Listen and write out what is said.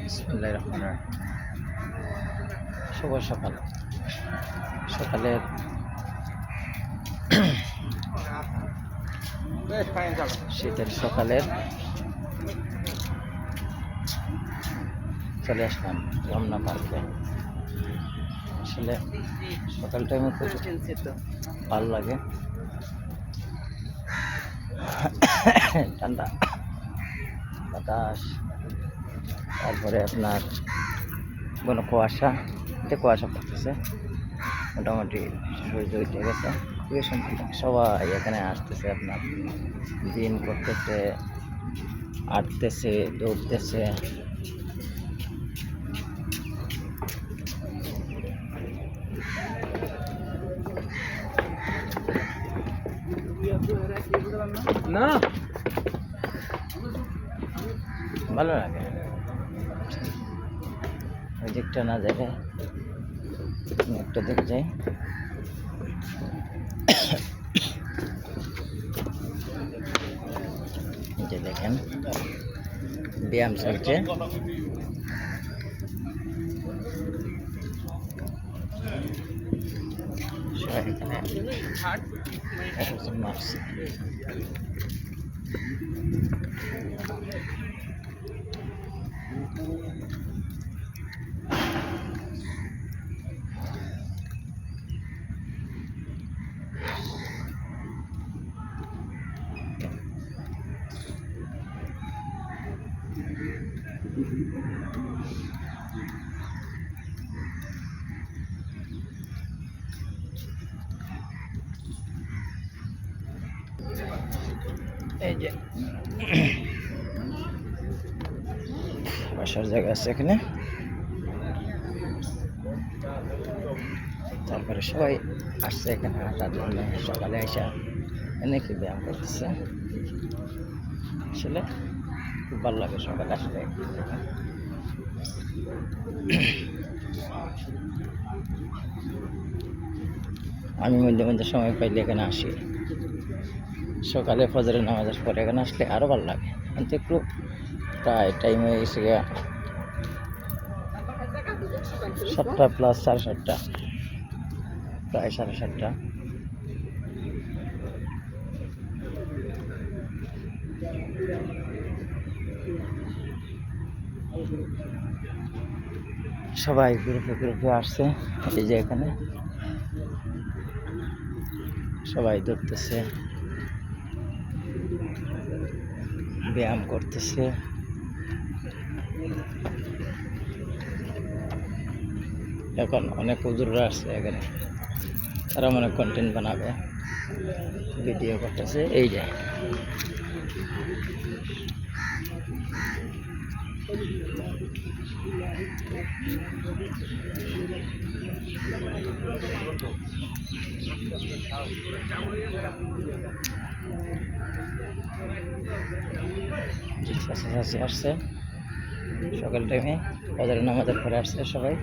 বিসমিল্লাহির রহমানির রহিম। শুভ সকাল। সকালের শীতের সকালের চলে আসলাম রমনা পার্কে। আসলে সকাল টাইমে খুব ভালো লাগে, ঠান্ডা বাতাস, তারপরে আপনার কোনো কুয়াশা পড়তেছে, মোটামুটি সূর্য উঠে গেছে। খুবই সুন্দর। সবাই এখানে আসতেছে, আপনার জিম করতেছে, হাঁটতেছে, দৌড়তেছে। না ভালো লাগে ওই দিকটা না দেখে একটা দিক যাই। যে দেখেন ব্যায়াম চলছে। এই যে বসার জায়গা আছে এখানে। তারপরে সবাই আসছে এখানে হাঁটার জন্য। সকালে আসা অনেকে ব্যায়াম করতেছে। আসলে খুব ভালো লাগে সকালে আসলে। আমি মধ্যে মধ্যে সময় পাইলে এখানে আসি। সকালে ফজরের নামাজের পরে এখানে আসলে আরও ভালো লাগে। কিন্তু একটু প্রায় টাইম হয়ে গেছে 7টা প্লাস 7:30, প্রায় 7:30। সবাই গ্রুপে আসছে। এই যে এখানে সবাই দৌড়তেছে, ব্যায়াম করতেছে। এখন অনেক হুজুররা আসছে এখানে, তারা অনেক কন্টেন্ট বানাবে, ভিডিও করতেছে। এই যে আসছে সকাল টাইমে ফজরের নামাজের পরে আসছে সবাই।